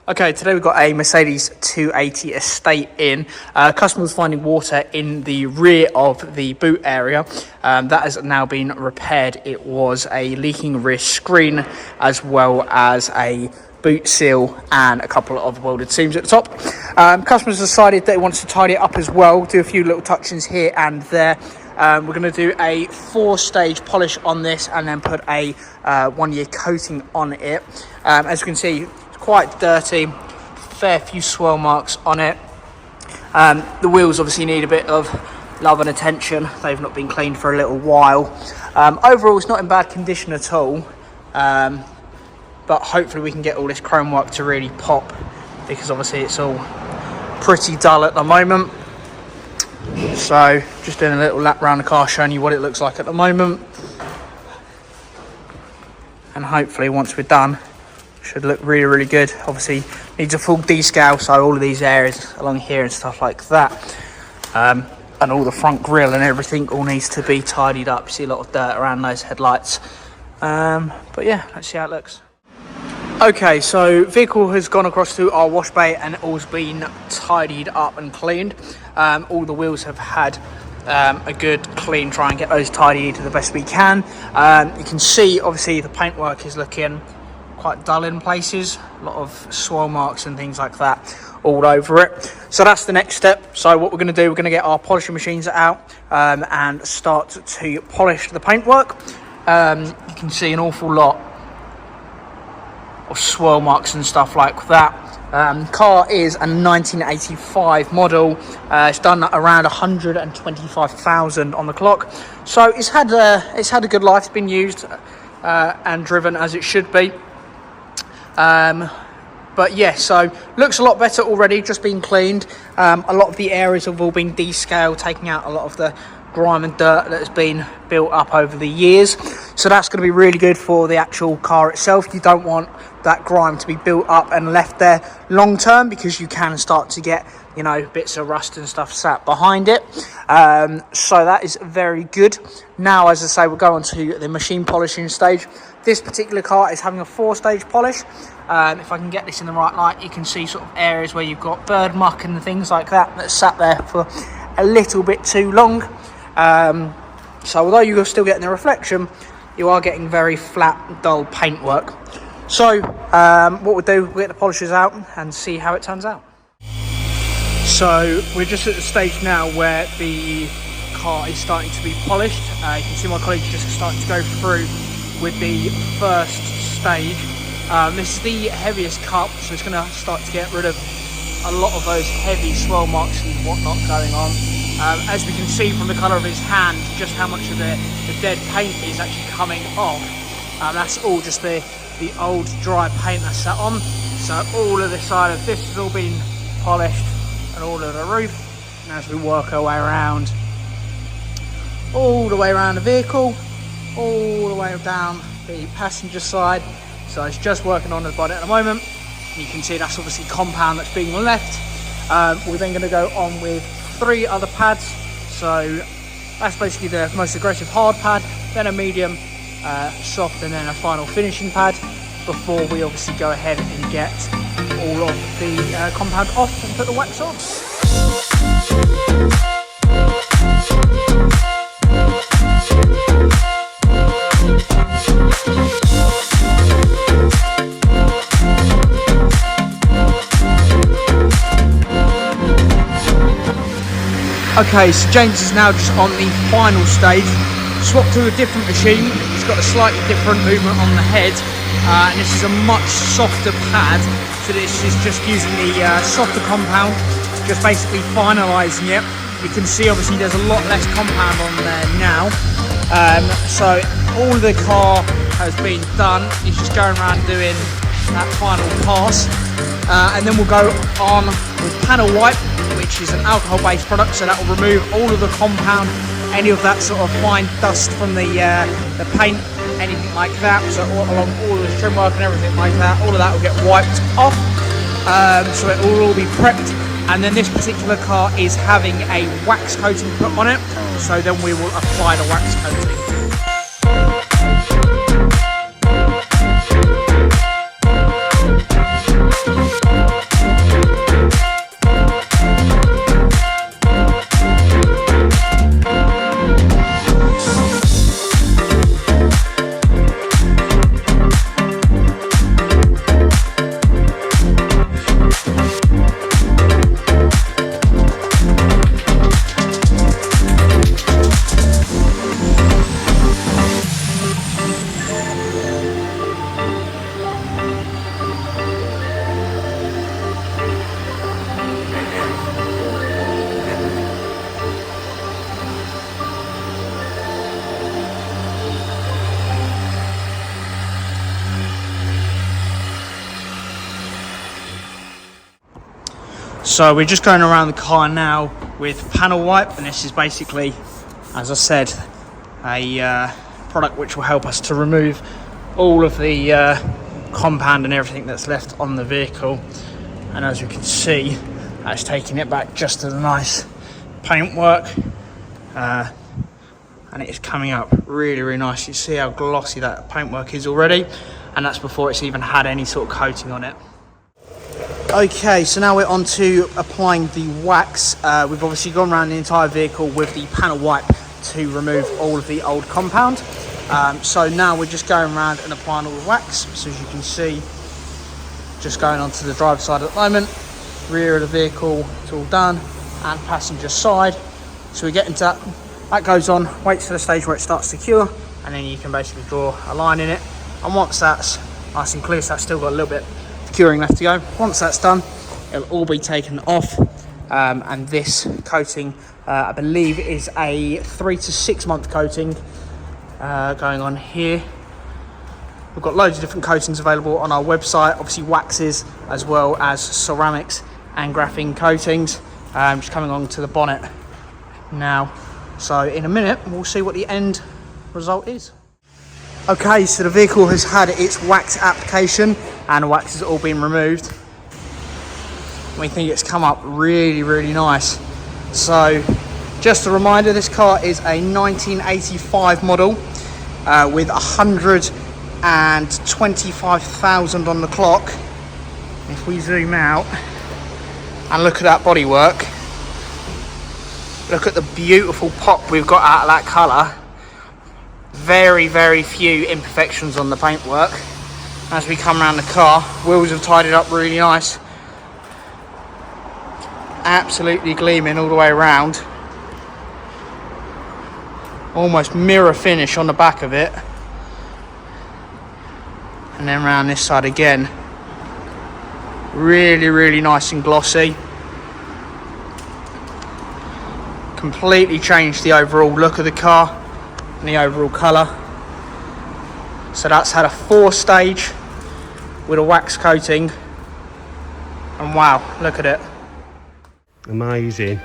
Okay, today we've got a Mercedes 280 estate in. Customer was finding water in the rear of the boot area. That has now been repaired. It was a leaking rear screen as well as a boot seal and a couple of welded seams at the top. Customers decided that he wants to tidy it up as well, do a few little touch-ins here and there. We're going to do a 4-stage polish on this and then put a 1-year coating on it. As you can see, quite dirty, fair few swirl marks on it. The wheels obviously need a bit of love and attention. They've not been cleaned for a little while. Overall, it's not in bad condition at all, but hopefully we can get all this chrome work to really pop, because obviously it's all pretty dull at the moment. So just doing a little lap around the car, showing you what it looks like at the moment, and hopefully once we're done, should look really good. Obviously needs a full descale, so all of these areas along here and stuff like that, and all the front grille and everything all needs to be tidied up. You see a lot of dirt around those headlights, but yeah, let's see how it looks. Okay, so vehicle has gone across to our wash bay and all's been tidied up and cleaned. All the wheels have had a good clean, try and get those tidied the best we can. You can see obviously the paintwork is looking quite dull in places, a lot of swirl marks and things like that all over it. So that's the next step. So what we're going to do, we're going to get our polishing machines out and start to polish the paintwork. You can see an awful lot of swirl marks and stuff like that. Car is a 1985 model. It's done around 125,000 on the clock, so it's had a good life. It's been used and driven as it should be. But yeah, so looks a lot better already, just been cleaned. A lot of the areas have all been descaled, taking out a lot of the grime and dirt that has been built up over the years. So that's going to be really good for the actual car itself. You don't want that grime to be built up and left there long term, because you can start to get, you know, bits of rust and stuff sat behind it. So that is very good. Now, as I say, we'll go on to the machine polishing stage. This particular car is having a 4-stage polish. If I can get this in the right light, you can see sort of areas where you've got bird muck and things like that that sat there for a little bit too long. So although you're still getting the reflection, you are getting very flat, dull paintwork. So what we'll do, we'll get the polishers out and see how it turns out. So we're just at the stage now where the car is starting to be polished. You can see my colleagues just starting to go through with the first stage. This is the heaviest cup, so it's going to start to get rid of a lot of those heavy swirl marks and whatnot going on. As we can see from the colour of his hand, just how much of the dead paint is actually coming off. That's all just the old dry paint that's sat on. So all of the side of this has all been polished, and all of the roof. And as we work our way around, all the way around the vehicle, all the way down the passenger side. So it's just working on the body at the moment. You can see that's obviously compound that's being left. We're then going to go on with 3 other pads. So that's basically the most aggressive hard pad, then a medium, soft, and then a final finishing pad, before we obviously go ahead and get all of the compound off and put the wax on. Okay, so James is now just on the final stage. Swapped to a different machine. It's got a slightly different movement on the head, and this is a much softer pad. So this is just using the softer compound, just basically finalising it. You can see obviously there's a lot less compound on there now. So all the car has been done. It's just going around doing that final pass, and then we'll go on with panel wipe, which is an alcohol-based product, so that will remove all of the compound, any of that sort of fine dust from the paint, anything like that. So along all the trim work and everything like that, all of that will get wiped off. So it will all be prepped, and then this particular car is having a wax coating put on it, so then we will apply the wax coating. So we're just going around the car now with panel wipe, and this is basically, as I said, a product which will help us to remove all of the compound and everything that's left on the vehicle. And as you can see, that's taking it back just to the nice paintwork, and it is coming up really, really nice. You see how glossy that paintwork is already, and that's before it's even had any sort of coating on it. Okay, so now we're on to applying the wax. We've obviously gone around the entire vehicle with the panel wipe to remove all of the old compound. So now we're just going around and applying all the wax. So as you can see, just going onto the driver's side at the moment, rear of the vehicle, it's all done, and passenger side. So we get into that, that goes on, waits for the stage where it starts to cure, and then you can basically draw a line in it. And once that's nice and clear, so that's still got a little bit curing left to go. Once that's done, it'll all be taken off, and this coating I believe is a 3 to 6 month coating going on here. We've got loads of different coatings available on our website, obviously waxes as well as ceramics and graphene coatings. Just coming on to the bonnet now, so in a minute we'll see what the end result is. Okay, so the vehicle has had its wax application and the wax has all been removed. We think it's come up really, really nice. So just a reminder, this car is a 1985 model with 125,000 on the clock. If we zoom out and look at that bodywork, look at the beautiful pop we've got out of that colour. Very, very few imperfections on the paintwork. As we come around the car, wheels have tied it up really nice. Absolutely gleaming all the way around. Almost mirror finish on the back of it. And then around this side again. Really, really nice and glossy. Completely changed the overall look of the car and the overall colour. So that's had a 4-stage with a wax coating, and wow, look at it. Amazing.